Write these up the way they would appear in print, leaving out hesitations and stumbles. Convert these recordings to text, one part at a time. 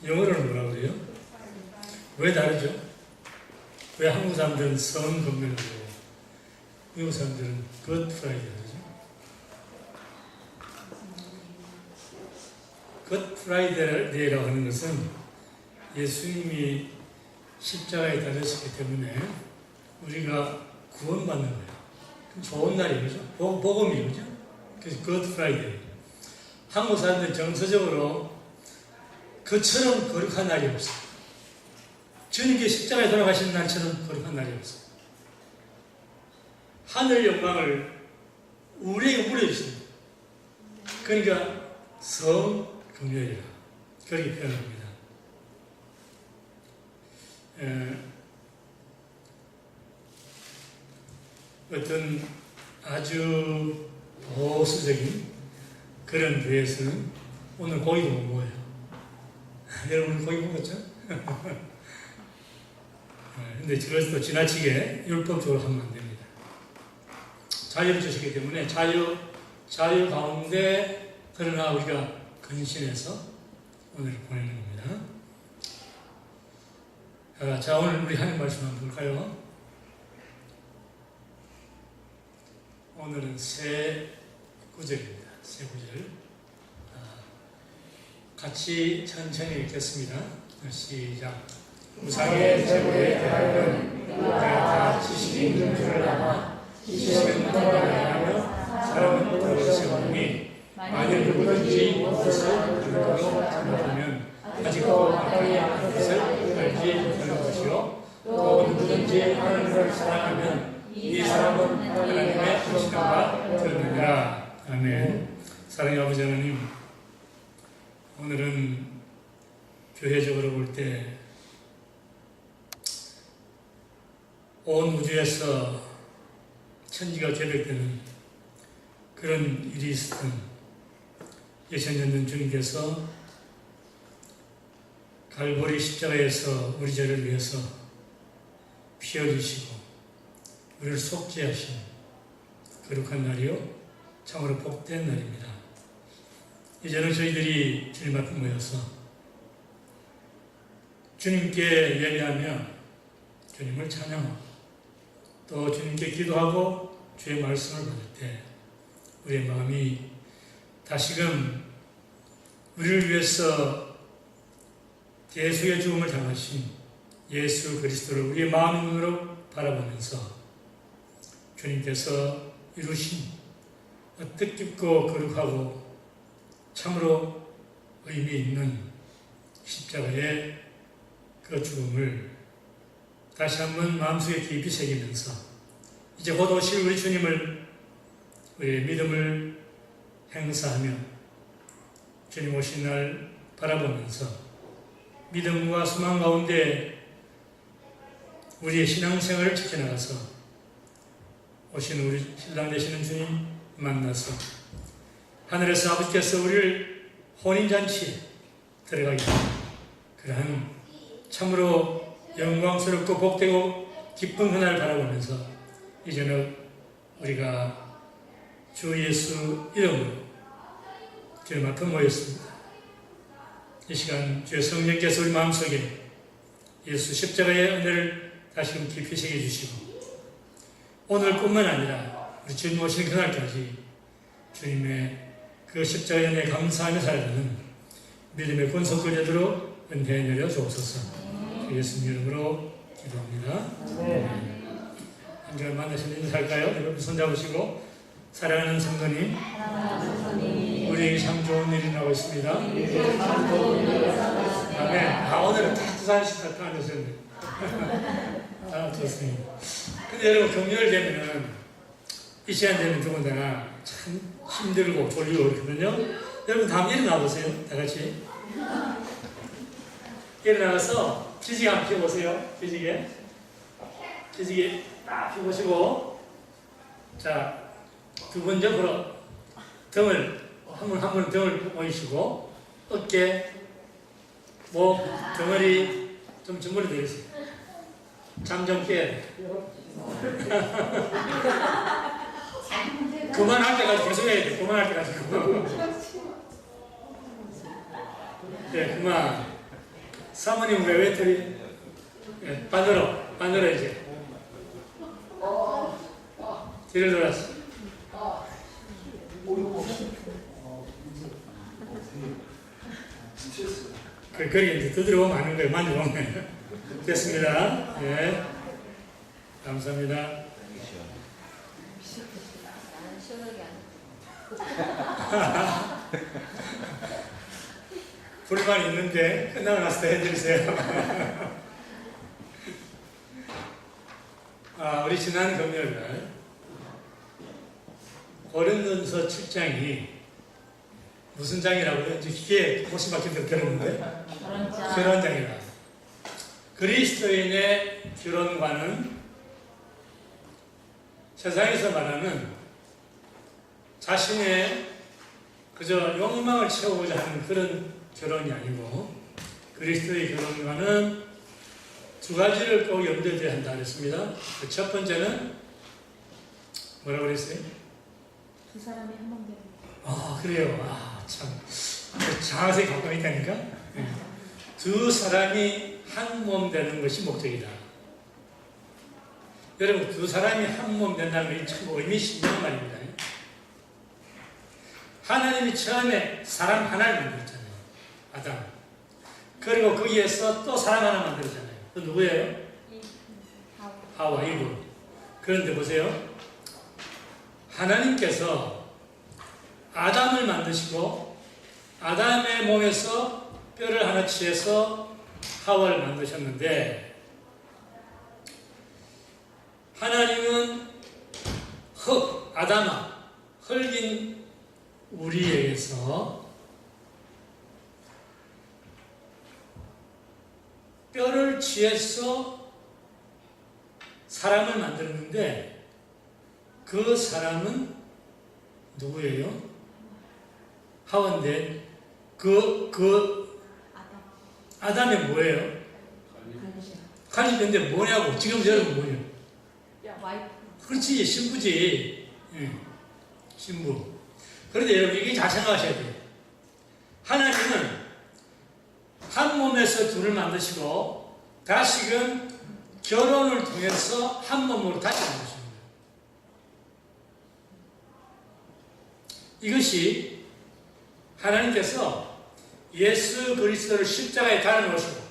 영어로는 뭐라고 그래요? 왜 다르죠? 왜 한국 사람들은 성금요일을 하고 미국 사람들은 굿 프라이데이를 하죠? 굿 프라이데이라고 하는 것은 예수님이 십자가에 달렸기 때문에 우리가 구원받는 거예요. 좋은 날이에요. 그죠? 복음이에요. 그죠? 그래서 굿 프라이데이. 한국 사람들은 정서적으로 그처럼 거룩한 날이 없어요. 주님께 십자가에 돌아가신 날처럼 거룩한 날이 없어요. 하늘 영광을 우리에게 물려주십니다. 그러니까 성금요일이라 그렇게 표현합니다. 어떤 아주 보수적인 그런 교회에서는 오늘 고기도 못 먹어요. 여러분 고기 먹었죠? 근데 그것도 지나치게 율법적으로 하면 안 됩니다. 자유를 주시기 때문에 자유 가운데 그러나 우리가 근신해서 오늘 보내는 겁니다. 자, 오늘 우리 하나님 말씀 한번 볼까요? 오늘은 새 구절입니다. 새 구절. 같이 천천히 읽겠습니다. 시작. 우상의 제물에 대하여는 내가 다 지식이 있는 줄을 아나 지식은 통과를 하며 사람은 그것이 없으니 만일 누구든지 무엇을 들으로 잘못하면 아직도 마땅히 하는 것을 알지 못하는 것이요 또 누구든지 하나님을 사랑하면 이 사람은 하나님의 하시는 들었느니라. 아멘. 사랑의 아버지 하나님, 오늘은 교회적으로 볼 때 온 우주에서 천지가 개벽되는 그런 일이 있었던 2000년 전 주님께서 갈보리 십자가에서 우리 죄를 위해서 피 흘리시고 우리를 속죄하신 거룩한 날이요 참으로 복된 날입니다. 이제는 저희들이 주님 앞에 모여서 주님께 예배하며 주님을 찬양하고 또 주님께 기도하고 주의 말씀을 받을 때 우리의 마음이 다시금 우리를 위해서 예수의 죽음을 당하신 예수 그리스도를 우리의 마음 눈으로 바라보면서 주님께서 이루신 뜻깊고 거룩하고 참으로 의미 있는 십자가의 그 죽음을 다시 한번 마음속에 깊이 새기면서 이제 곧 오실 우리 주님을 우리의 믿음을 행사하며 주님 오신 날 바라보면서 믿음과 소망 가운데 우리의 신앙생활을 지켜나가서 오신 우리 신랑 되시는 주님 만나서 하늘에서 아버지께서 우리를 혼인잔치에 들어가게 하는 그러한 참으로 영광스럽고 복되고 기쁜 그날을 바라보면서 이제는 우리가 주 예수 이름으로 주님 앞에 모였습니다. 이 시간 주의 성령께서 우리 마음속에 예수 십자가의 은혜를 다시금 깊이 새겨주시고 오늘뿐만 아니라 우리 주님 오시는 그날까지 주님의 그 십자가의 은혜에 감사하며 살아가는 믿음의 권속을 되도록 은혜에 내려 주옵소서. 예수님 이름으로 기도합니다. 한절 만나시면 인사할까요? 여러분 손잡으시고 사랑하는 성도님 우리에게 참 좋은 일이 나오고 있습니다. 아멘. 오늘은 다 두산씩 다 앉으셨네. 좋습니다. 근데 여러분 금요일 되면은 이 시간 되면 더군다나 참 힘들고 졸리고 그렇거든요. 여러분 다음 일어나 보세요. 다 같이 일어나서 기지개 한번 펴보세요. 기지개 딱 펴보시고 자, 두 분 옆으로 등을 한 분 등을 모이시고 어깨, 목, 덩어리 좀 주물러 드리세요. 잠 좀 깨야 돼. 그만할 때까지 계속 해야 돼. 그만할 때까지. 네, 그만. 사모님 왜 외톨이? 예, 반대로 이제. 뒤를 돌았어. 거기 이제 두드려 보면 아는 거예요. 만져보면. 됐습니다. 예. 감사합니다. 불만 있는데 끝나고 나서 해주세요. 우리 지난 금요일날 고린도전서 7장이 무슨 장이라고요? 이제 기계 혹시 막힌 들었는데 결혼장이라. 그리스도인의 결혼관은 세상에서 말하는 자신의 그저 욕망을 채우고자 하는 그런 결혼이 아니고 그리스도의 결혼관은 두 가지를 꼭 염두에 둬야 한다 그랬습니다. 그 첫 번째는 뭐라고 그랬어요? 두 사람이 한 몸 되는 거. 그래요. 참 장학생이 갖고 있다니까. 두 사람이 한 몸 되는 것이 목적이다. 여러분, 두 사람이 한 몸 된다는 것이 참 의미심장한 말입니다. 하나님이 처음에 사람 하나를 만들었잖아요. 아담. 그리고 거기에서 또 사람 하나 만들었잖아요. 그 누구예요? 하와, 이브. 그런데 보세요. 하나님께서 아담을 만드시고 아담의 몸에서 뼈를 하나 취해서 하와를 만드셨는데 하나님은 아담아, 흙인 우리에게서 뼈를 취해서 사람을 만들었는데 그 사람은 누구예요? 하와인데 아담이 뭐예요? 칼집인데 뭐냐고. 지금 여러분 뭐예요? 와이프. 그렇지, 신부지. 신부. 그런데 여러분 이게 잘 생각하셔야 돼요. 하나님은 한 몸에서 둘을 만드시고 다시금 결혼을 통해서 한 몸으로 다시 만드십니다. 이것이 하나님께서 예수 그리스도를 십자가에 달아놓으시고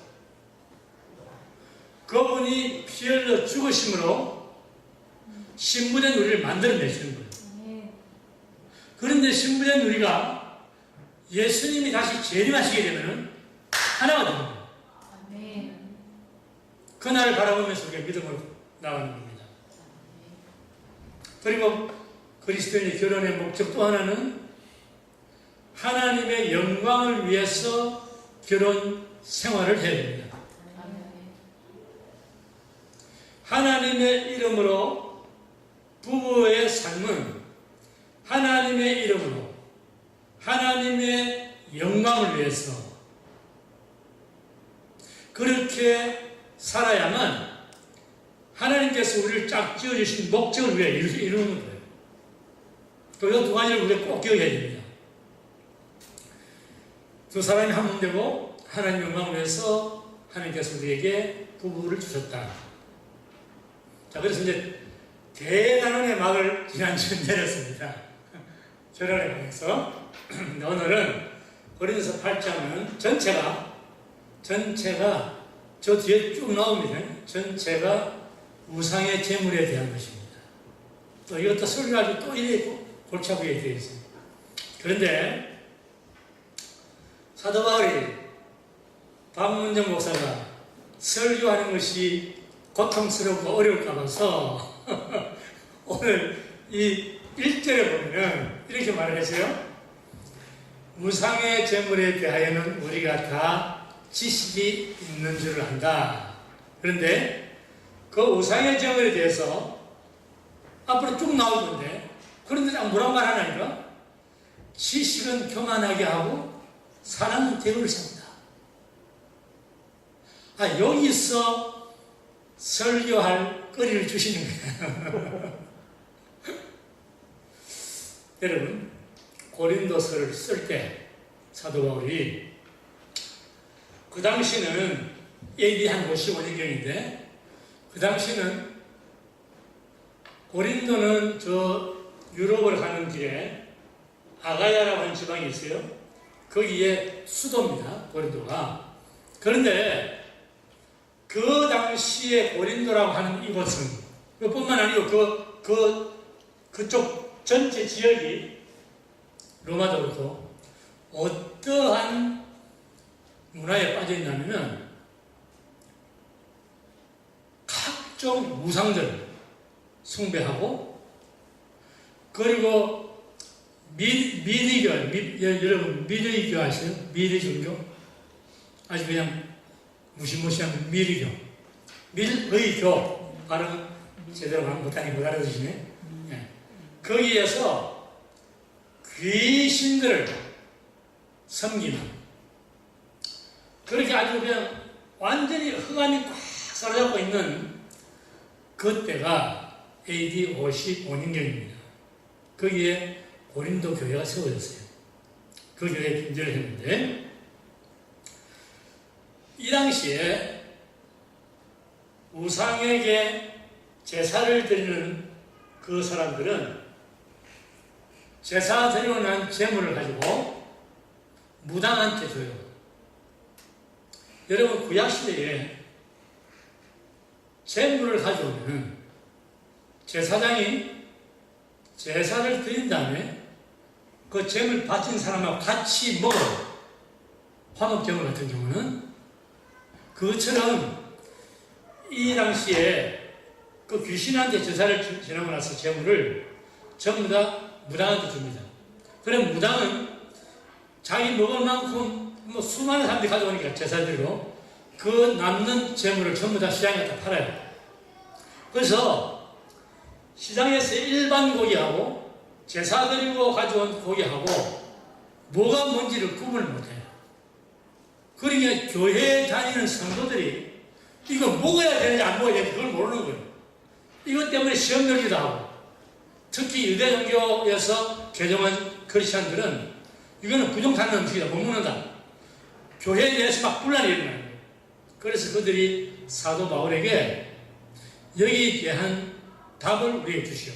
그분이 피 흘려 죽으심으로 신부된 우리를 만들어내시는 거예요. 그런데 신부된 우리가 예수님이 다시 재림하시게 되면 하나가 되는 거예요. 그날을 바라보면서 우리가 믿음으로 나가는 겁니다. 그리고 그리스도인의 결혼의 목적 또 하나는 하나님의 영광을 위해서 결혼 생활을 해야 됩니다. 하나님의 이름으로 부부의 삶은 하나님의 이름으로 하나님의 영광을 위해서 그렇게 살아야만 하나님께서 우리를 짝 지어주신 목적을 위해 이루는 거예요. 그 두 가지를 우리가 꼭 기억해야 됩니다. 두 사람이 한 몸 되고 하나님 영광을 위해서 하나님께서 우리에게 부부를 주셨다. 자, 그래서 이제 대단원의 막을 지난주에 내렸습니다. 결혼에 관해서. 오늘은 고린도서 8장은 전체가 저 뒤에 쭉 나옵니다. 전체가 우상의 제물에 대한 것입니다. 또 이것도 설교하기 또 이래 골치 아프게 되어 있습니다. 그런데 사도 바울이 박문정 목사가 설교하는 것이 고통스럽고 어려울까 봐서 오늘 이 1절에 보면 이렇게 말을 했어요. 우상의 제물에 대하여는 우리가 다 지식이 있는 줄을 안다. 그런데 그 우상의 제물에 대해서 앞으로 쭉 나올 건데 그런데 뭐라고 말하나니까? 지식은 교만하게 하고 사람은 대우를 삽니다. 여기서 설교할 거리를 주시는 거예요. 여러분, 고린도서를 쓸 때 사도 바울이 그 당시는 AD 한 55년경인데 그 당시는 고린도는 저 유럽을 가는 길에 아가야라고 하는 지방이 있어요. 거기에 수도입니다. 고린도가. 그런데 그 당시에 고린도라고 하는 이곳은 뿐만 아니고 그쪽 전체 지역이 로마도 그렇고 어떠한 문화에 빠져 있냐면은 각종 우상들 숭배하고 그리고 미리교 여러분 미리교 아세요? 미리종교 아주 그냥 무시무시한 미리교 밀의교 발음 제대로 못하니 못 알아듣으시네. 네. 거기에서 귀신들을 섬기는 그렇게 아주 그냥 완전히 흑암이 꽉 사로잡고 있는 그때가 AD 55년경입니다. 거기에 고린도 교회가 세워졌어요. 그 교회에 분재를 했는데 이 당시에 우상에게 제사를 드리는 그 사람들은 제사 드리고 난 제물을 가지고 무당한테 줘요. 여러분 구약시대에 제물을 가져오면 제사장이 제사를 드린 다음에 그 제물 바친 사람하고 같이 먹어요. 화목제물 같은 경우는 그것처럼 이 당시에 그 귀신한테 제사를 지나고 나서 제물을 전부 다 무당한테 줍니다. 그럼 무당은 자기 먹을 만큼 뭐 수많은 사람들이 가져오니까 제사들로 그 남는 제물을 전부 다 시장에 갖다 팔아요. 그래서 시장에서 일반 고기하고 제사 드리고 가져온 고기하고 뭐가 뭔지를 구분을 못해요. 그러니까 교회에 다니는 성도들이 이거 먹어야 되는지 안 먹어야 되는지 그걸 모르는 거예요. 이것 때문에 시험 열기도 하고 특히 유대 종교에서 개종한 크리스천들은 이거는 부정타는 음식이다 못 먹는다. 교회에 대해서 막 분란이 일어나요. 그래서 그들이 사도 바울에게 여기에 대한 답을 우리에게 주시오.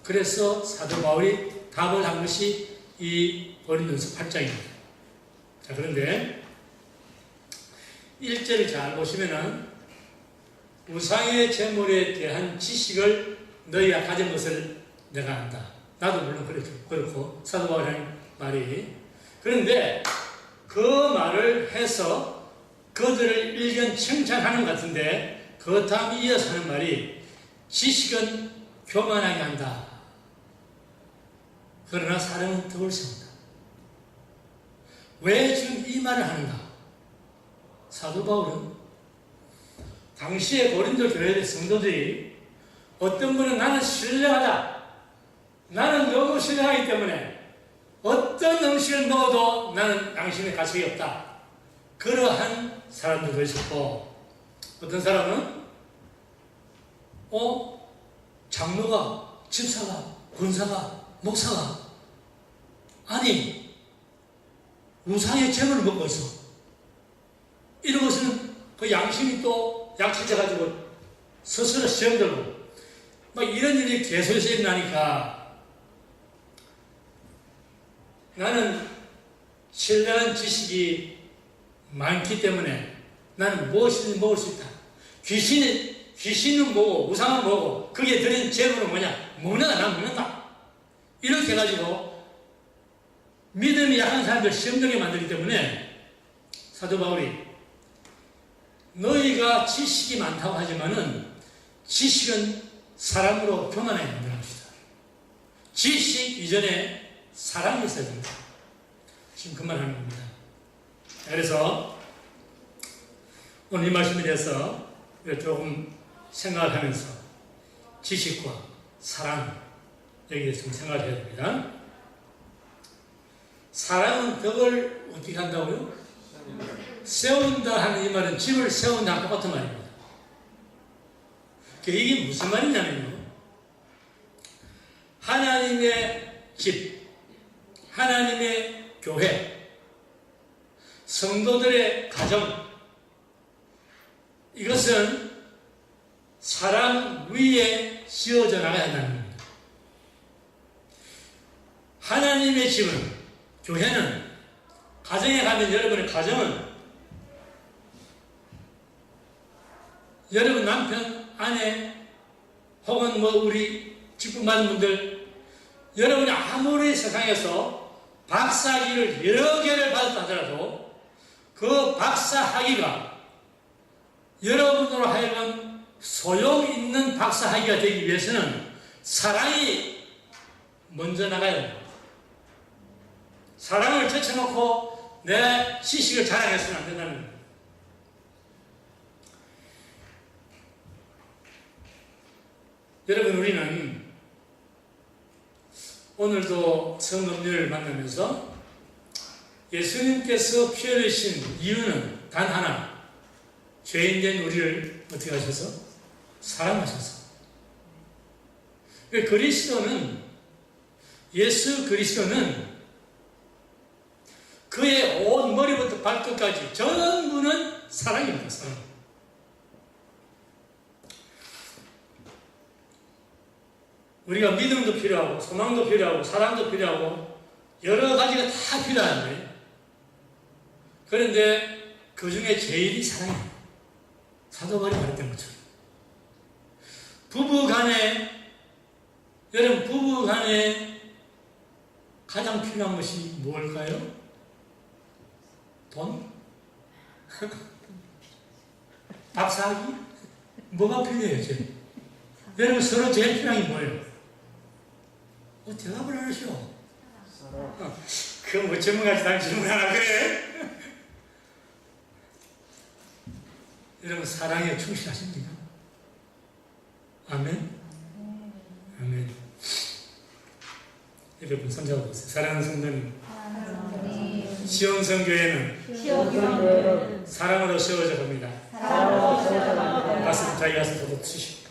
그래서 사도 바울이 답을 한 것이 이 고린도서 8장입니다. 자, 그런데 1절을 잘 보시면은 우상의 제물에 대한 지식을 너희가 가진 것을 내가 안다. 나도 물론 그렇고 사도 바울이 하는 말이 그런데 그 말을 해서 그들을 일견 칭찬하는 것 같은데 그 다음 이어서 하는 말이 지식은 교만하게 한다. 그러나 사랑은 덕을 세운다. 왜 지금 이 말을 하는가? 사도 바울은 당시에 고린도 교회의 성도들이 어떤 분은 나는 신령하다. 나는 너무 신령하기 때문에 어떤 음식을 먹어도 나는 당신의 가책이 없다. 그러한 사람들도 있었고 어떤 사람은 장로가, 집사가, 군사가, 목사가 아니 우상의 제물을 먹고 있어. 이런 것은 그 양심이 또 약해져가지고 스스로 시험 들고 막 이런 일이 계속해서 일어나니까 나는 신령한 지식이 많기 때문에 나는 무엇이든 먹을 수 있다. 귀신은 뭐고 우상은 뭐고 거기에 들인 제물은 뭐냐? 먹는다. 난 먹는다. 이렇게 해가지고 믿음이 약한 사람들 시험되게 만들기 때문에 사도 바울이 너희가 지식이 많다고 하지만은 지식은 사람으로 교만하게 만드는 것이다. 지식 이전에 사랑이 있어야 된다. 지금 그 말 하는 겁니다. 그래서 오늘 이 말씀에 대해서 조금 생각을 하면서 지식과 사랑 여기에 좀 생각을 해야 됩니다. 사랑은 덕을 어떻게 한다고요? 세운다 하는 이 말은 집을 세운다 똑같은 말입니다. 이게 무슨 말이냐면요. 하나님의 집, 하나님의 교회, 성도들의 가정, 이것은 사랑 위에 씌워져 나가야 한다는 겁니다. 하나님의 집은, 교회는, 가정에 가면 여러분의 가정은 여러분 남편, 아내, 혹은 우리 직분 받은 분들, 여러분이 아무리 세상에서 박사학위를 여러 개를 받았다 하더라도 그 박사학위가 여러분으로 하여금 소용 있는 박사학위가 되기 위해서는 사랑이 먼저 나가야 됩니다. 사랑을 제쳐놓고 내 지식을 자랑해서는 안 된다는 겁니다. 여러분, 우리는 오늘도 성도님을 만나면서 예수님께서 피 흘리신 이유는 단 하나, 죄인된 우리를 어떻게 하셔서? 사랑하셔서. 그리스도는, 예수 그리스도는 그의 온 머리부터 발끝까지 전부는 사랑입니다. 사랑. 우리가 믿음도 필요하고 소망도 필요하고 사랑도 필요하고 여러 가지가 다 필요한데, 그런데 그 중에 제일이 사랑이에요. 사도 바울이 말했던 것처럼. 부부간에, 여러분, 부부간에 가장 필요한 것이 뭘까요? 돈? 박사학위? 뭐가 필요해요, 지금? 여러분, 서로 제일 필요한 게 뭐예요? 대답을 안 하시오. 그거 전문가지 난 질문하나 그래? 여러분, 사랑에 충실하십니까? 아멘? 아멘. 여러분, 손잡아보세요. 사랑하는 성도님, 시온성교회는 사랑으로 세워져 갑니다. 가슴, 자기 가슴 더 치시고.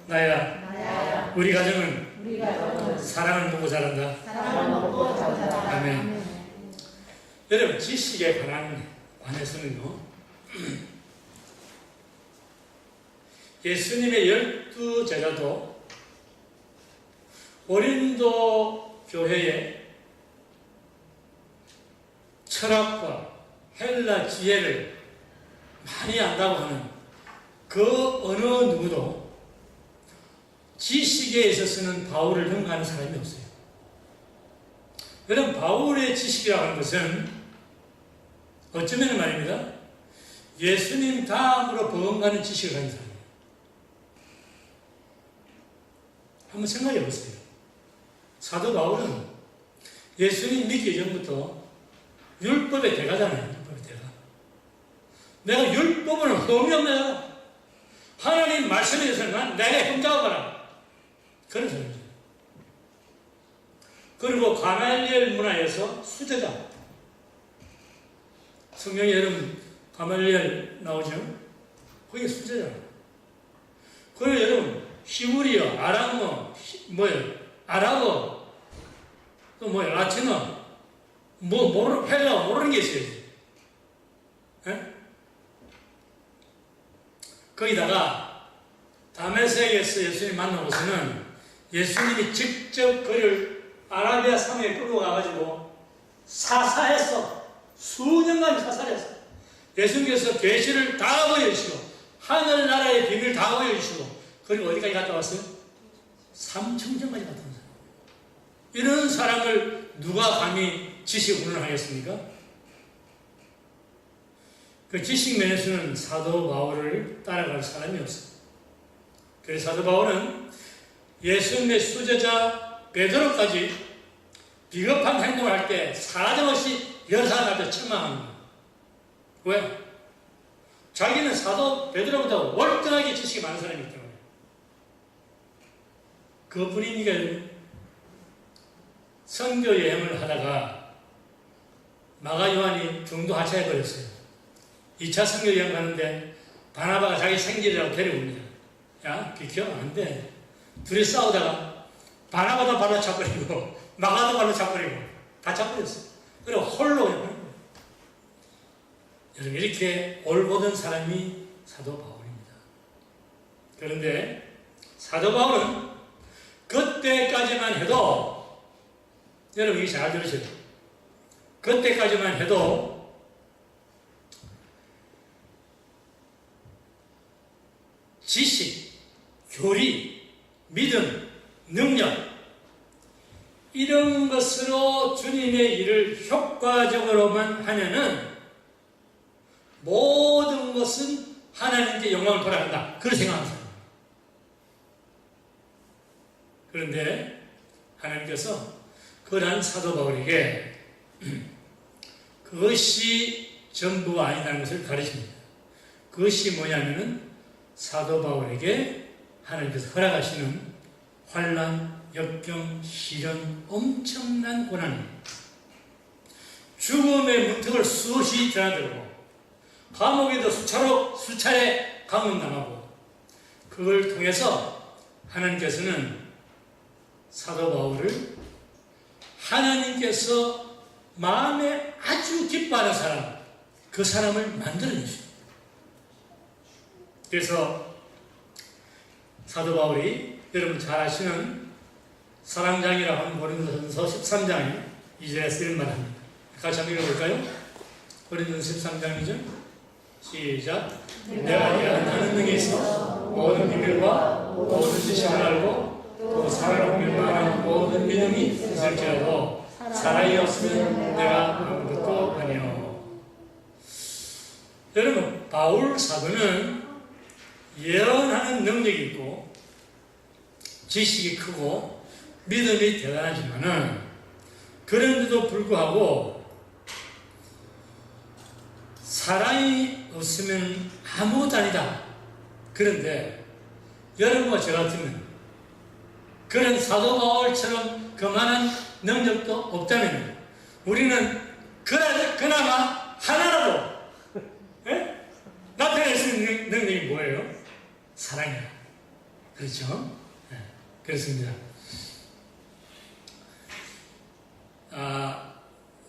나야, 우리 가정은 사랑을 먹고 자란다. 아멘. 여러분, 지식에 관해서는요, 예수님의 12제자도 고린도 교회에 철학과 헬라 지혜를 많이 안다고 하는 그 어느 누구도 지식에 있어서는 바울을 능가하는 사람이 없어요. 여러분, 바울의 지식이라고 하는 것은 어쩌면 말입니다, 예수님 다음으로 버금가는 지식을 가진 사람이에요. 한번 생각해 보세요. 사도 바울은 예수님 믿기 전부터 율법의 대가잖아요. 율법의 대가. 내가 율법을 허무합니다. 하나님 말씀에 대해서는 내가 흠잡아봐라. 그런 사람이죠. 그리고 가말리엘 문화에서 수제자. 성경에 여러분 가말리엘 나오죠? 거기 수제자예요. 그리고 여러분 히브리어, 아람어, 아랍어, 또 라틴어, 헬라어 모르는 게 있어요. 에? 거기다가 다메섹에서 예수님 만나고서는 예수님이 직접 그를 아라비아 상에 끌고 가가지고 사사했어. 수년간 사살했어. 예수님께서 계시를 다 보여주시고 하늘나라의 비밀을 다 보여주시고, 그리고 어디까지 갔다 왔어요? 삼청정까지 갔다 왔어요. 이런 사람을 누가 감히 지식 운운하겠습니까? 그 지식 면에서는 사도 바울을 따라갈 사람이 없어요. 그래서 사도 바울은 예수님의 수제자 베드로까지 비겁한 행동을 할 때 사정없이 여러 사람 앞에 책망합니다. 왜? 자기는 사도 베드로보다 월등하게 지식이 많은 사람이기 때문에. 그뿐입니까? 선교 여행을 하다가 마가 요한이 중도 하차해버렸어요. 2차 선교 여행 가는데 바나바가 자기 생질이라고 데려옵니다. 야, 비켜, 안 돼. 둘이 싸우다가 바나바도 발로 차버리고 마가도 발로 차버리고 다 차버렸어요. 그리고 홀로 그냥. 여러분, 이렇게 올보던 사람이 사도 바울입니다. 그런데 사도 바울은 그때까지만 해도, 여러분 이게 잘 들으셔야 돼요. 그때까지만 해도 지식, 교리, 믿음, 능력, 이런 것으로 주님의 일을 효과적으로만 하면은 모든 것은 하나님께 영광을 돌아간다. 그렇게 생각합니다. 그런데 하나님께서 그러한 사도 바울에게 그것이 전부가 아니라는 것을 가르칩니다. 그것이 뭐냐면은 사도 바울에게 하나님께서 허락하시는 환난, 역경, 시련, 엄청난 고난입니다. 죽음의 문턱을 수없이 드나들고 감옥에도 수차례 감옥당하고, 그걸 통해서 하나님께서는 사도 바울을 하나님께서 마음에 아주 기뻐하는 사람, 그 사람을 만들어내십니다. 그래서 사도 바울이 여러분 잘 아시는 사랑장이라고 하는 고린도전서 13장에 2절에서 이런 말을 합니다. 같이 한번 읽어볼까요? 고린도전서 13장이죠. 시작. 내가 하는 능에 있어 모든 비밀과 모든 지식을 알고 또 사랑을 멸망하는 모든 믿음이 있을지라도 사랑이 없으면 내가 아무것도 아니요. 여러분, 바울 사도는 예언하는 능력이 있고 지식이 크고 믿음이 대단하지만은, 그런데도 불구하고 사랑이 없으면 아무것도 아니다. 그런데 여러분과 저 같으면 그런 사도 바울처럼 그만한 능력도 없다면 우리는 그나마 하나라도 나타낼 수 있는 능력이 뭐예요? 사랑이야. 그렇죠? 네, 그렇습니다.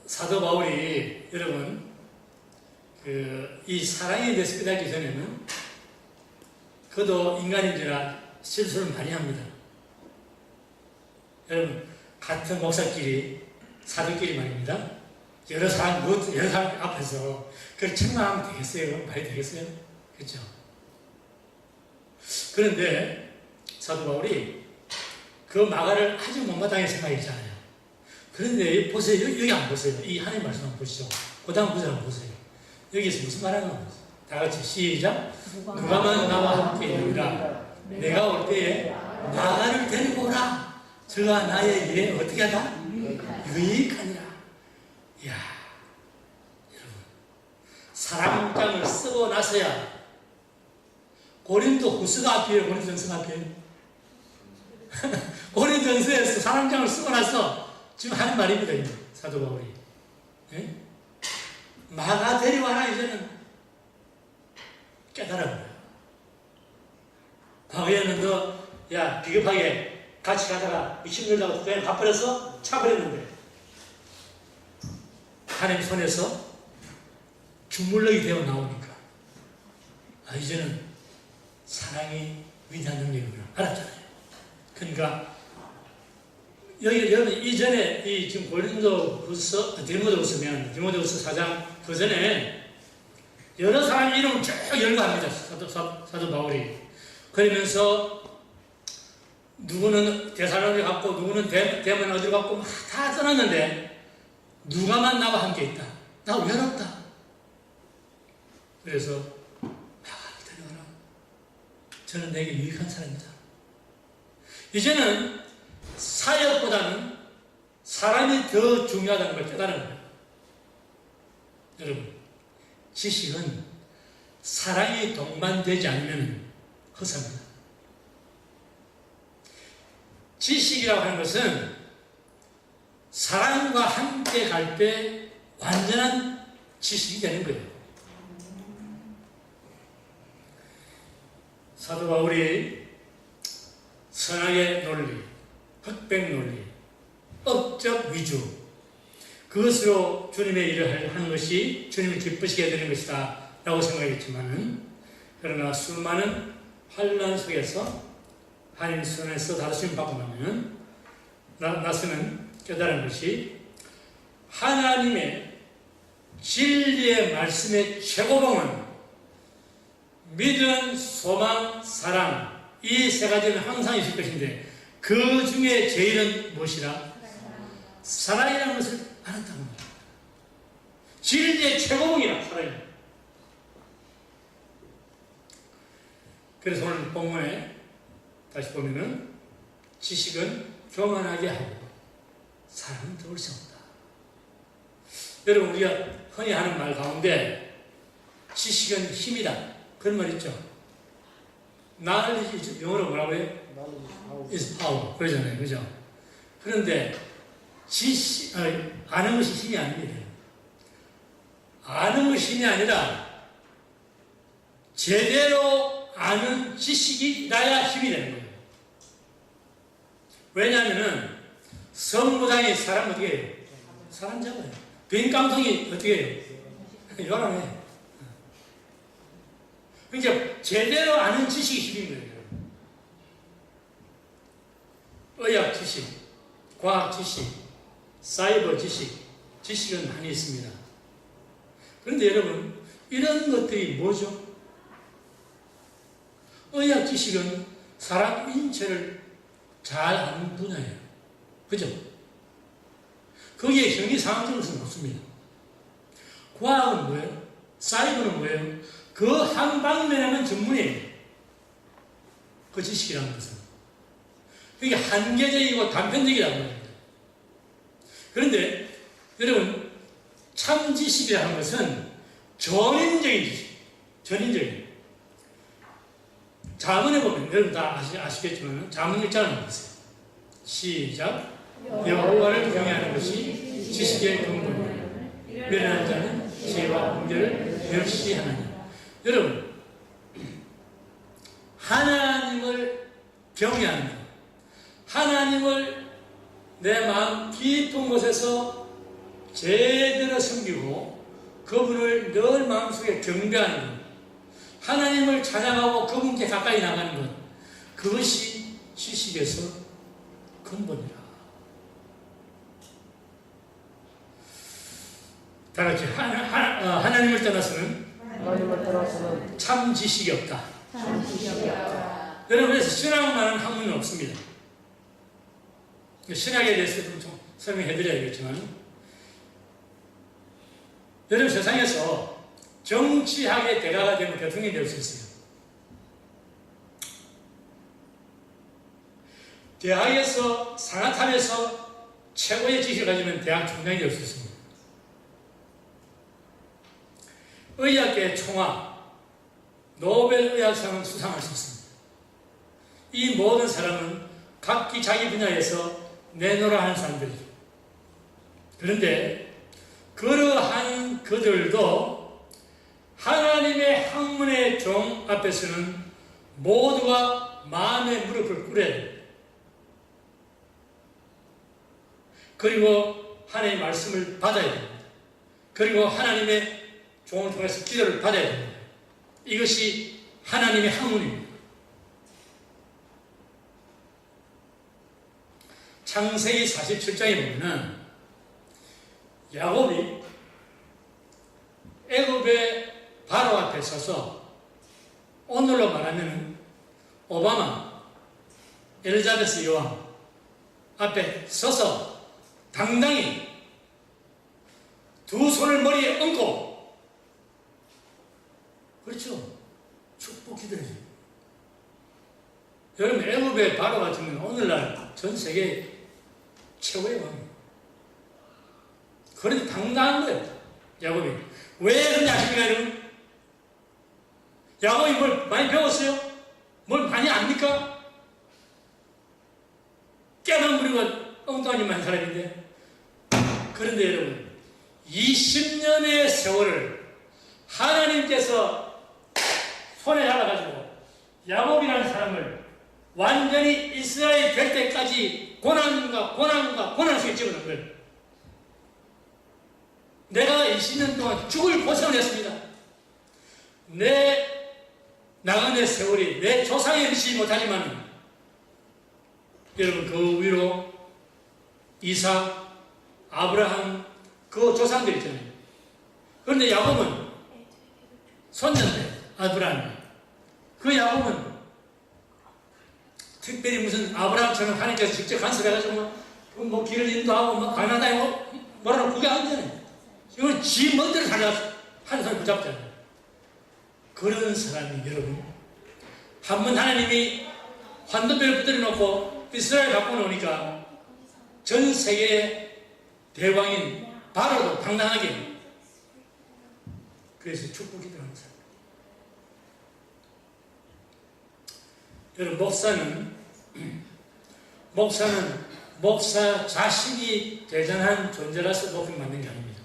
사도 바울이 여러분 이 사랑에 대해서 깨닫기 전에는 그도 인간인지라 실수를 많이 합니다. 여러분, 같은 목사끼리, 사도끼리 말입니다. 여러 사람 앞에서 그걸 책망하면 되겠어요? 말이 되겠어요? 그렇죠? 그런데 사도 바울이 그 마가를 아주 못마땅하게 생각했잖아요. 그런데 보세요. 여기 안 보세요. 이 하나님 말씀 한번 보시죠. 그 다음 구절 한번 보세요. 여기서 무슨 말하는 거예요? 다 같이 시작. 누가만 나와 함께 있느니라. 내가 올 때에 마가를 데리고 오라. 저가 나의 일에 어떻게 하다? 유익하니라. 이야, 여러분, 사랑장을 쓰고 나서야 고린도 후서가 앞이에요? 고린도전서가 앞이에요? 고린도전서에서 사랑장을 쓰고 나서 지금 하는 말입니다. 사도 바울이. 네? 마가 데려와라. 이제는 깨달아버려요. 과거에는 야, 비겁하게 같이 가다가 미친놈들하고 그냥 가버려서 차버렸는데, 하나님 손에서 주물럭이 되어 나오니까 이제는 사랑이 위대한 능력이구나 알았잖아요. 그러니까 여러분 이전에 지금 고린도후서 디모데후서면 디모데후서 4장 그 전에 여러 사람 이름을 쭉 열거합니다. 사도 바울이. 그러면서 누구는 데살로니가 갔고 누구는 대만 어디로 갔고 다 떠났는데 누가만 나와 함께 있다. 나 외롭다. 그래서 마가를 데려와라. 저는 내게 유익한 사람이다. 이제는 사역보다는 사람이 더 중요하다는 걸 깨달은 거예요. 여러분, 지식은 사랑이 동반되지 않으면 허사입니다. 지식이라고 하는 것은 사랑과 함께 갈 때 완전한 지식이 되는 거예요. 사도 바울이 선악의 논리, 흑백 논리, 업적 위주, 그것으로 주님의 일을 하는 것이 주님을 기쁘시게 되는 것이다 라고 생각했지만은, 그러나 수많은 환난 속에서 하나님 손에서 다루심 받고 나면 나서는 깨달은 것이 하나님의 진리의 말씀의 최고봉은 믿음, 소망, 사랑, 이 세 가지는 항상 있을 것인데 그 중에 제일은 무엇이라? 사랑이라는 것을 알았다는 겁니다. 진리의 최고봉이라 사랑입니다. 그래서 오늘 본문에 다시 보면은 지식은 교만하게 하고 사랑은 더울 수 없다. 여러분, 우리가 흔히 하는 말 가운데 지식은 힘이다 그런 말 있죠. knowledge, 영어로 뭐라고 해요? is power 그러잖아요, 그죠? 그런데 아는 것이 힘이 아닙니다. 아는 것이 힘이 아니라 제대로 아는 지식이 나야 힘이 되는 거예요. 왜냐하면 선무장이 사람 어떻게 해요? 사람 잡아요. 빈 깡통이 어떻게 해요? 요란해. 그러니까 제대로 아는 지식이 힘인 거예요. 의학 지식, 과학 지식, 사이버 지식, 지식은 많이 있습니다. 그런데 여러분, 이런 것들이 뭐죠? 의학 지식은 사람 인체를 잘 아는 분야예요. 그죠? 거기에 형이상학적인 것은 없습니다. 과학은 뭐예요? 사이버는 뭐예요? 그 한 방면에만 전문이에요. 그 지식이라는 것은. 그게 한계적이고 단편적이라고 합니다. 그런데 여러분, 참 지식이라는 것은 전인적인 지식, 전인적인. 자문에 보면 여러분 다 아시겠지만 자문 일자를 보세요. 시작. 여호와를 경외하는 것이 지식의 근본이요 미련한 자는 지혜와 공개를 멸시하느니라. 여러분, 하나님을 경외하는 것, 하나님을 내 마음 깊은 곳에서 제대로 섬기고 그분을 늘 마음속에 경배하는 것, 하나님을 찬양하고 그분께 가까이 나가는 것, 그것이 지식에서 근본이라. 다 같이 하나님을 떠나서는 참 지식이 없다. 여러분, 그래서 신앙만한 학문은 없습니다. 신학에 대해서 좀 설명해 드려야겠지만, 여러분, 세상에서 정치학의 대가가 되면 대통령이 될 수 있어요. 대학에서 상하탑에서 최고의 지식을 가지면 대학 총장이 될 수 있습니다. 의학계 총화, 노벨 의학상을 수상할 수 있습니다. 이 모든 사람은 각기 자기 분야에서 내놓으라 하는 사람들이죠. 그런데 그러한 그들도 하나님의 학문의 종 앞에서는 모두가 마음의 무릎을 꿇어야 돼요. 그리고 하나님의 말씀을 받아야 됩니다. 그리고 하나님의 종을 통해서 기도를 받아야 됩니다. 이것이 하나님의 학문입니다. 창세기 47장에 보면은 야곱이 애굽의 바로 앞에 서서, 오늘로 말하면 오바마, 엘리자베스 여왕 앞에 서서 당당히 두 손을 머리에 얹고, 그렇죠, 축복 기도해줘요. 여러분, 애굽의 바로 같으면 오늘날 전 세계 최고의 왕이에요. 그런데 당당한 거예요, 야곱이. 왜 그런지 아십니까, 여러분? 야곱이 뭘 많이 배웠어요? 뭘 많이 압니까? 깨만 부리고 엉뚱하니 많은 사람인데. 그런데 여러분, 20년의 세월을 하나님께서 손에 잡아가지고 야곱이라는 사람을 완전히 이스라엘 될 때까지 고난 속에 집어넣은 거예요. 내가 20년 동안 죽을 고생을 했습니다. 내 나간의 세월이 내 조상에 미치지 못하지만 여러분 그 위로 이삭, 아브라함 그 조상들 있잖아요. 그런데 야곱은 손녀인데 아브라함이 그 야곱은 특별히 무슨 아브라함처럼 하나님께서 직접 간섭해가지고 뭐 길을 인도하고 뭐 가나다에 뭐라고 그게 아니잖아요. 이건 지 멋대로 살아서 한 사람 붙잡잖아요. 그런 사람이 여러분 한번 하나님이 환도뼈를 붙들어 놓고 이스라엘 갖고 놓으니까 전 세계 대왕인 바로도 당당하게 그래서 축복 기도하는 사람. 여러분 목사는 목사 자식이 대단한 존재라서 높임 받는 게 아닙니다.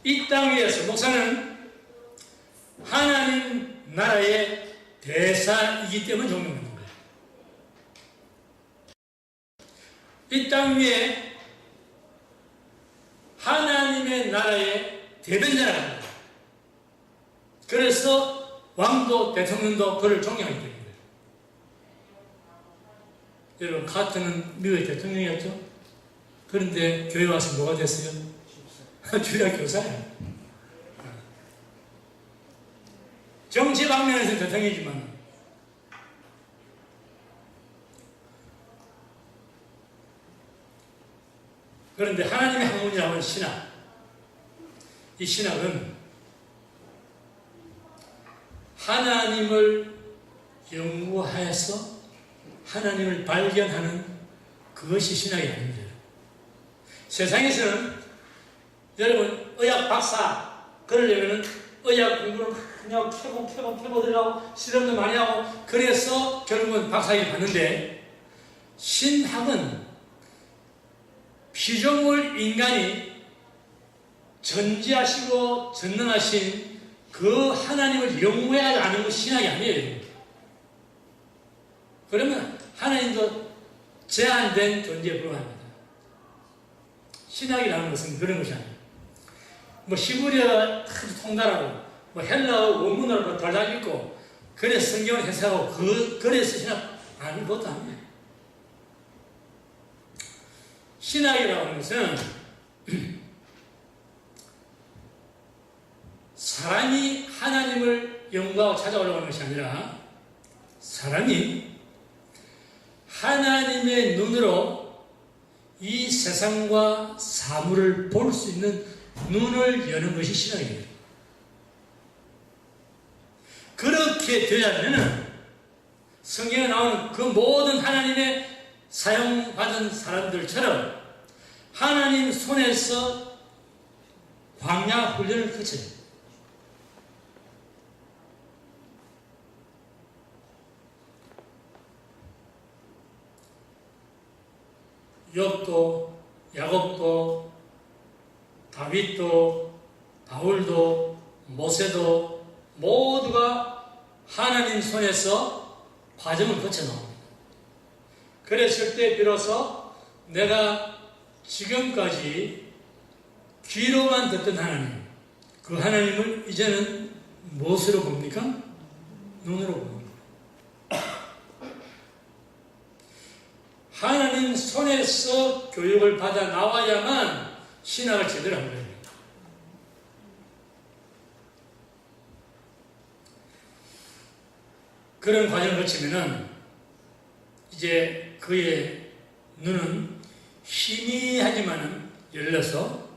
이 땅 위에서 목사는 하나님 나라의 대사이기 때문에 존경받는 거예요. 이 땅 위에 하나님의 나라의 대변자라는 거예요. 그래서 왕도 대통령도 그를 존경하기 때문에 여러분 카트는 미국의 대통령이었죠. 그런데 교회 와서 뭐가 됐어요? 주일학 교사예요. 정치 방면에서는 대통령이지만 그런데 하나님의 학문이라고 하는 신학, 이 신학은 하나님을 연구하여서 하나님을 발견하는 그것이 신학이 아닙니다. 세상에서는 여러분 의학 박사 그러려면 의학 공부를 그냥 캐고 들어가고 실험도 많이 하고 그래서 결국은 박사학위 받는데 신학은 피조물 인간이 전지하시고 전능하신 그 하나님을 연구해야 하는 것 신학이 아니에요. 그러면 하나님도 제한된 존재에 불과합니다. 신학이라는 것은 그런 것이 아니에요. 뭐 히브리어가 아주 통달하고 뭐 헬라어 원문으로 덜 읽고 그래서 성경을 해석하고 그래서 신학 아닌 것도 아니에요. 신학이라고 하는 것은 사람이 하나님을 연구하고 찾아오려고 하는 것이 아니라 사람이 하나님의 눈으로 이 세상과 사물을 볼 수 있는 눈을 여는 것이 신학입니다. 그렇게 되려면 성경에 나오는 그 모든 하나님의 사용받은 사람들처럼 하나님 손에서 광야 훈련을 거쳐야 됩니다. 욥도 야곱도 다윗도 바울도 모세도 모두가 하나님 손에서 과정을 거쳐 나옵니다. 그랬을 때 비로소 내가 지금까지 귀로만 듣던 하나님, 그 하나님을 이제는 무엇으로 봅니까? 눈으로 봅니다. 하나님 손에서 교육을 받아 나와야만 신학을 제대로 한 거예요. 그런 과정을 거치면은 이제 그의 눈은 희미하지만은 열려서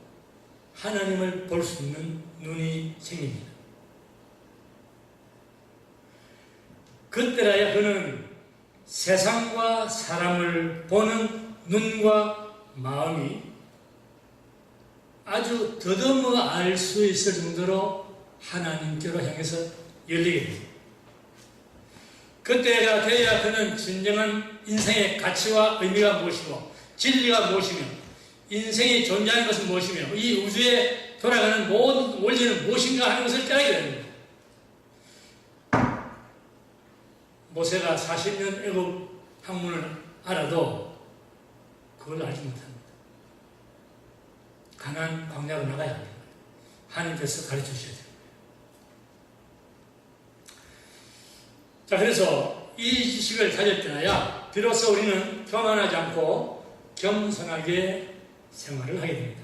하나님을 볼 수 있는 눈이 생깁니다. 그때라야 그는 세상과 사람을 보는 눈과 마음이 아주 더듬어 알 수 있을 정도로 하나님께로 향해서 열리게 됩니다. 그때가 되어야 그는 진정한 인생의 가치와 의미가 무엇이고 진리가 무엇이며 인생이 존재하는 것은 무엇이며 이 우주에 돌아가는 모든 원리는 무엇인가 하는 것을 깨닫게 됩니다. 모세가 40년 애굽 학문을 알아도 그걸 알지 못합니다. 가나안 광야로 나가야 합니다. 하나님께서 가르쳐 주셔야 돼요. 자, 그래서 이 지식을 가질 때나야 비로소 우리는 교만하지 않고 겸손하게 생활을 하게 됩니다.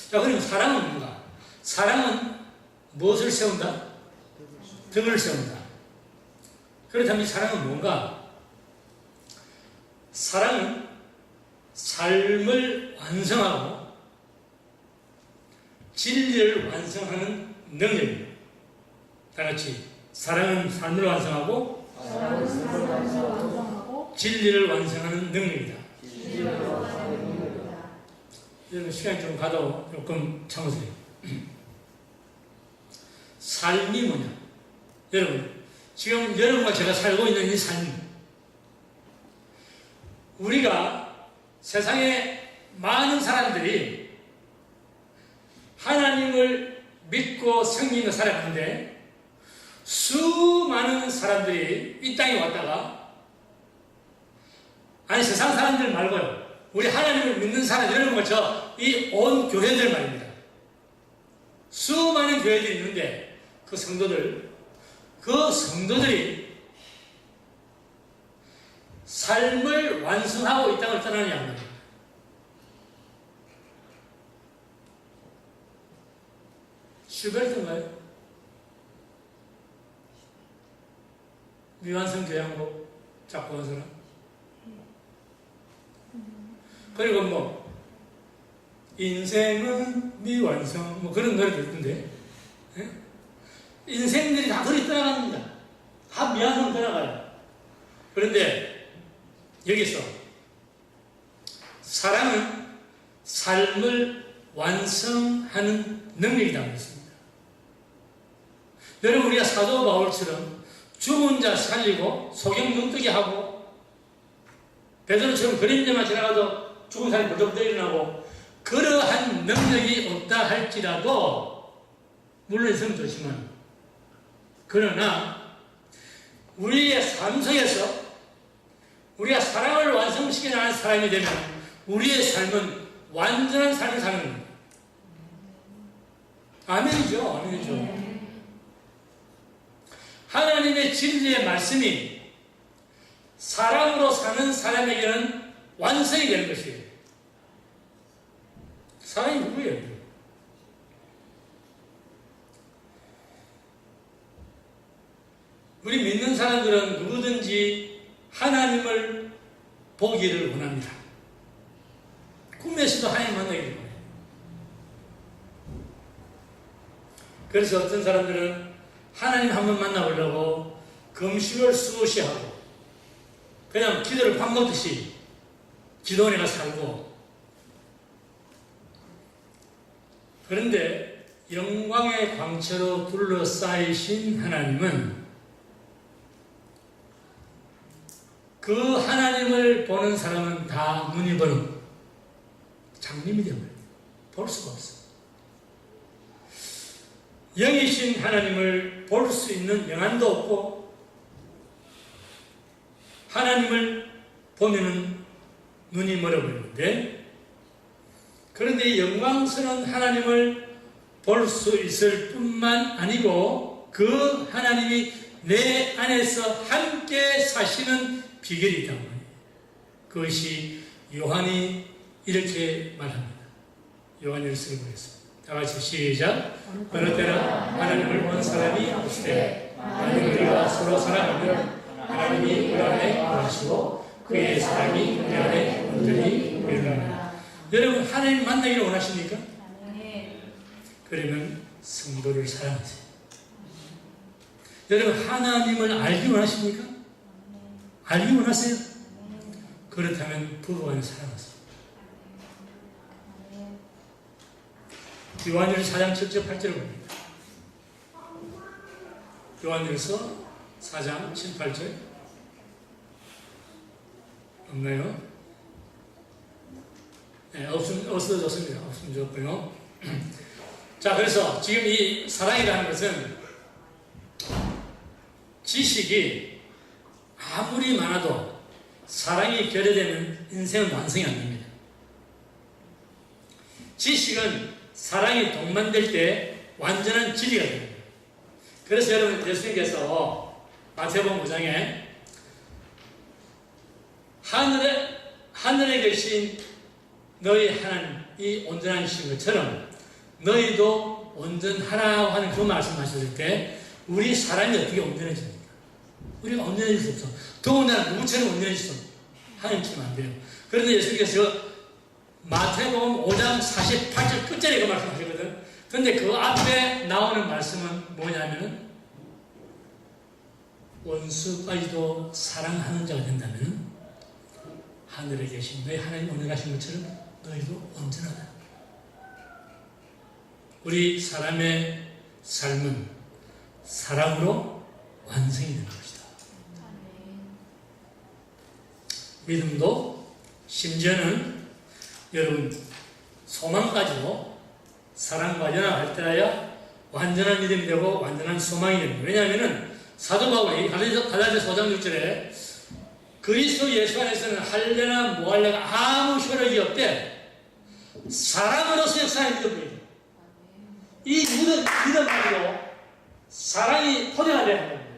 자, 그럼 사랑은 뭔가? 사랑은 무엇을 세운다? 덕을 세운다. 그렇다면 이 사랑은 뭔가? 사랑은 삶을 완성하고 진리를 완성하는 능력입니다. 다 같이 사랑은 삶을 완성하고 진리를 완성하는 능력이다. 여러분 시간이 좀 가도 조금 참으세요. 삶이 뭐냐? 여러분 지금 여러분과 제가 살고 있는 이 삶, 우리가 세상에 많은 사람들이 하나님을 믿고 성령으로 살아가는데 수많은 사람들이 이 땅에 왔다가, 아니 세상 사람들 말고요, 우리 하나님을 믿는 사람, 여러분과 저 이 온 교회들 말입니다. 수많은 교회들이 있는데 그 성도들이 삶을 완성하고 이 땅을 떠나느냐 안 말이에요. 슈베르트인가요? 미완성 교향곡 작곡한 사람? 그리고 뭐 인생은 미완성 뭐 그런 노래도 있던데, 예? 인생들이 다 그리 떠나갑니다. 다 미완성 떠나가요. 그런데 여기서 사랑은 삶을 완성하는 능력이라고 했습니다. 여러분 우리가 사도 바울처럼 죽은 자 살리고 소경 눈뜨게 하고, 베드로처럼 그림자만 지나가도 죽은 사람이 벌떡 일어나고, 그러한 능력이 없다 할지라도, 물론 있으면 좋지만, 그러나 우리의 삶 속에서 우리가 사랑을 완성시켜 나가는 사람이 되면 우리의 삶은 완전한 삶을 사는 겁니다. 아멘이죠. 아멘이죠. 하나님의 진리의 말씀이 사랑으로 사는 사람에게는 완성이 되는 것이에요. 사랑이 누구예요? 우리 믿는 사람들은 누구든지 하나님을 보기를 원합니다. 꿈에서도 하나님 만나기를 원해요. 그래서 어떤 사람들은 하나님 한번 만나보려고 금식을 수없이 하고 그냥 기도를 밥 먹듯이 기도원에 가서 살고, 그런데 영광의 광채로 둘러싸이신 하나님은 그 하나님을 보는 사람은 다 눈이 버는 장님이 되어버려요. 볼 수가 없어요. 영이신 하나님을 볼 수 있는 영안도 없고, 하나님을 보면은 눈이 멀어버리는데, 그런데 이 영광스러운 하나님을 볼 수 있을 뿐만 아니고 그 하나님이 내 안에서 함께 사시는 비결이 있다고 해요. 그것이 요한이 이렇게 말합니다. 요한이 쓰고 있습니다. 다 같이 시작. 어느 때나 하나님을 본 사람이 없으되 만일 우리가 서로 사랑하면 하나님이 우리 안에 거하시고 그의 사랑이 우리 안에 온전히 일어납니다. 여러분 하나님 만나기를 원하십니까? 그러면 성도를 사랑하세요. 여러분 하나님을 알기 원하십니까? 알기 원하세요? 그렇다면 부부간에 사랑하세요. 요한일서 4장 7절 8절을 봅니다. 요한일서 4장 7, 8절 없나요? 네, 없어졌습니다. 없으면 좋고요. 자, 그래서 지금 이 사랑이라는 것은 지식이 아무리 많아도 사랑이 결여되면 인생은 완성이 안 됩니다. 지식은 사랑이 동반될 때 완전한 진리가 됩니다. 그래서 여러분 예수님께서 마태복음 5장에 하늘에 계신 너희 하나님 이 온전하신 것처럼 너희도 온전하라고 하는 그 말씀하셨을 때 우리 사람이 어떻게 온전해집니까? 우리가 온전해질 수 없어. 더군다나 누구처럼 온전해질 수 없어. 하나님처럼 안 돼요. 그런데 예수님께서 마태복음 5장 48절 끝자리에 그 말씀하시거든. 그런데 그 앞에 나오는 말씀은 뭐냐면은 원수까지도 사랑하는 자가 된다면 하늘에 계신 너희 하나님 온전하신 것처럼 너희도 온전하다. 우리 사람의 삶은 사랑으로 완성이 되는 것이다. 믿음도 심지어는 여러분 소망까지도 사랑과 연합할 때라야 완전한 믿음이 되고 완전한 소망이 됩니다. 왜냐하면 사도 바울이 갈라디아서 5장 6절에 그리스도 예수 안에서는 할례나 무할례가 아무 효력이 없대. 사랑으로서 역사의 믿음이다. 이 믿음 가지고 사랑이 포장이 되는 겁니다.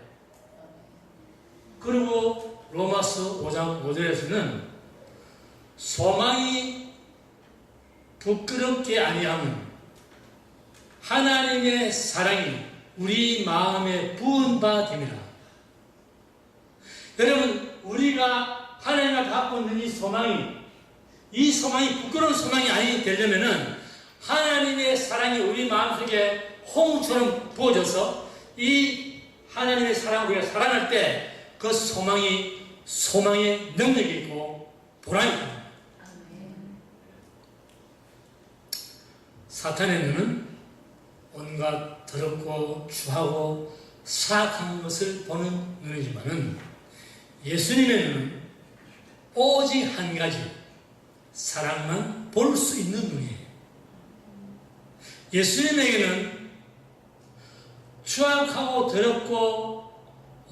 그리고 로마서 5장 5절에서는 소망이 부끄럽게 아니함은 하나님의 사랑이 우리 마음에 부은 바 됨이라. 여러분 우리가 하나님을 갖고 있는 이 소망이 부끄러운 소망이 아니 되려면은 하나님의 사랑이 우리 마음속에 홍수처럼 부어져서 이 하나님의 사랑을 우리가 사랑할 때 그 소망의 능력이 있고 보람이 있다. 사탄의 눈은 온갖 더럽고 추하고 사악한 것을 보는 눈이지만은 예수님의 눈은 오직 한 가지 사랑만 볼 수 있는 눈이에요. 예수님에게는 추악하고 더럽고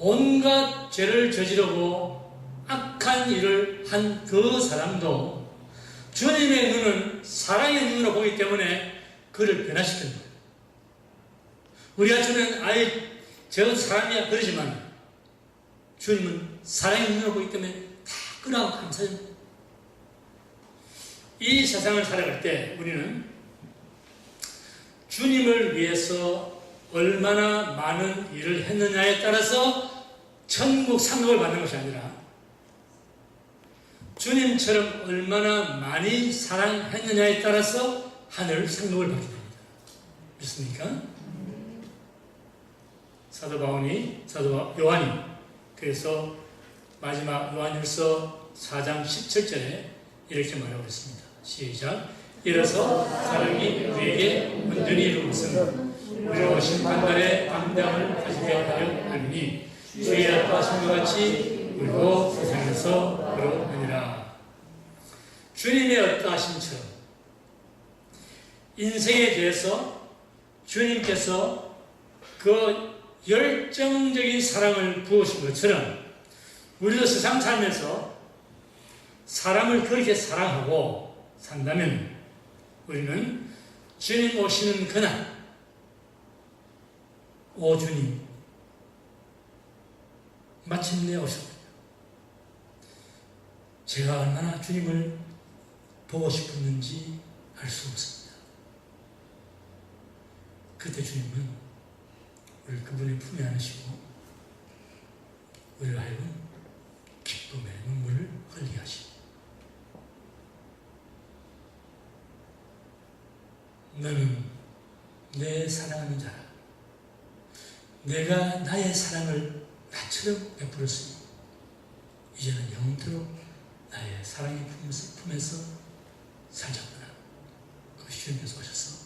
온갖 죄를 저지르고 악한 일을 한 그 사람도 주님의 눈은 사랑의 눈으로 보기 때문에 그를 변화시키는 거예요. 우리가 주는 아예 저 사람이야 그러지만 주님은 사랑의 눈으로 보기 때문에 다 그러하고 감사합니다. 이 세상을 살아갈 때 우리는 주님을 위해서 얼마나 많은 일을 했느냐에 따라서 천국 상급을 받는 것이 아니라 주님처럼 얼마나 많이 사랑했느냐에 따라서 하늘 상급을 받게 됩니다. 믿습니까? 사도 요한이 그래서 마지막 요한일서 4장 17절에 이렇게 말하고 있습니다. 시작. 이로써 사랑이 우리에게 온전히 이룬 것은 우리로 심판날에 담대함을 가지게 하려 함이니 주의 아빠 성도같이 우리도 세상에서 그러하니라. 주님의 어떠하심처럼 인생에 대해서 주님께서 그 열정적인 사랑을 부으신 것처럼 우리도 세상 살면서 사람을 그렇게 사랑하고 산다면 우리는 주님 오시는 그날 오 주님 마침내 오셨군요. 제가 얼마나 주님을 보고 싶었는지 알 수 없습니다. 그때 주님은 우리를 그분의 품에 안으시고 우리를 하여금 기쁨의 눈물을 흘리게 하시고 너는 내 사랑하는 자라. 내가 나의 사랑을 나처럼 베풀었으니 이제는 영원토록 나의 사랑의 품에서 살자꾸나. 그것이 주님께서 오셔서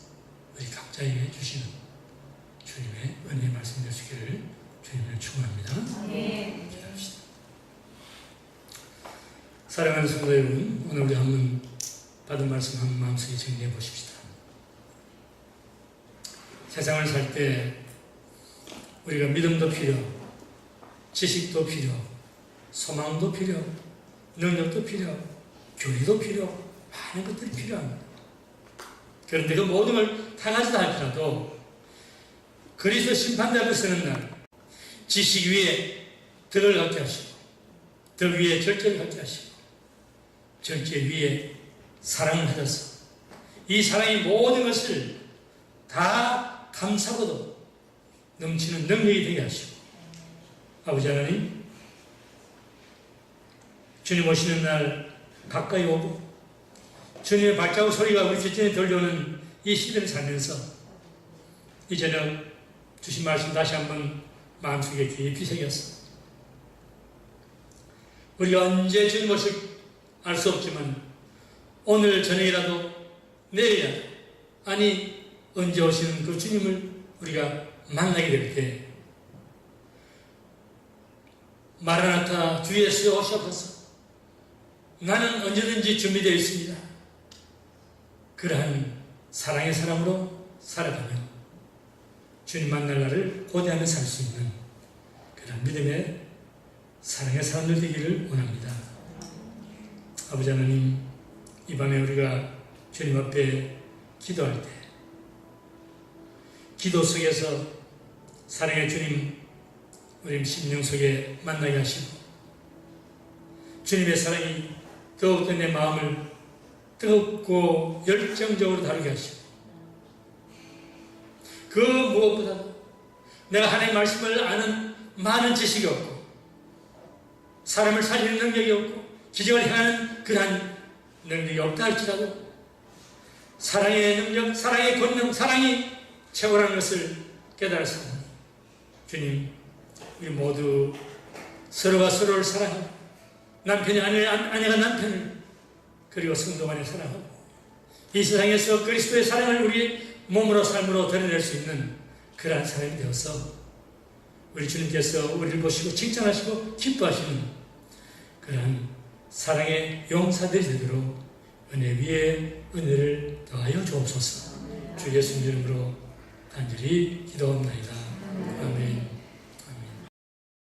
우리 각자에게 주시는 주님의 은혜의 말씀 되시기를 주님을 축원합니다. 네. 기도합시다. 사랑하는 성도 여러분, 오늘 우리 한번 받은 말씀 한번 마음속에 정리해 보십시다. 세상을 살 때 우리가 믿음도 필요, 지식도 필요, 소망도 필요, 능력도 필요, 교리도 필요, 많은 것들이 필요합니다. 그런데 그 모든 걸 당하지도 할지라도 그리스도 심판대 앞에 서는 날 지식 위에 덕을 갖게 하시고 덕 위에 절제를 갖게 하시고 절제 위에 사랑을 하셔서 이 사랑의 모든 것을 다 감사하고도 넘치는 능력이 되게 하시고 아버지 하나님 주님 오시는 날 가까이 오고 주님의 발자국 소리가 우리 뒷전에 들려오는 이 시대를 살면서 이 저녁 주신 말씀 다시 한번 마음속에 깊이 새겼어. 우리가 언제 주님 모습 알 수 없지만 오늘 저녁이라도 내일이라도 아니 언제 오시는 그 주님을 우리가 만나게 될 때 마라나타 주 예수여 오시옵소서. 나는 언제든지 준비되어 있습니다. 그러한 사랑의 사람으로 살아가며 주님 만날 날을 고대하며 살 수 있는 그런 믿음의 사랑의 사람들 되기를 원합니다. 아버지 하나님, 이 밤에 우리가 주님 앞에 기도할 때 기도 속에서 사랑의 주님 우리 심령 속에 만나게 하시고 주님의 사랑이 더욱더 내 마음을 뜨겁고 열정적으로 다루게 하시고 그 무엇보다도 내가 하나님의 말씀을 아는 많은 지식이 없고 사람을 살리는 능력이 없고 기적을 행하는 그러한 능력이 없다 할지라도 사랑의 능력, 사랑의 권능, 사랑이 최고라는 것을 깨달아서 주님 우리 모두 서로가 서로를 사랑하고 남편이 아내가 남편을 그리고 성도 간에 사랑하고 이 세상에서 그리스도의 사랑을 우리 몸으로 삶으로 드러낼 수 있는 그러한 사람이 되어서 우리 주님께서 우리를 보시고 칭찬하시고 기뻐하시는 그러한 사랑의 용사들이 되도록 은혜 위에 은혜를 더하여 주옵소서. 주 예수님 이름으로 간절히 기도합니다. 아멘.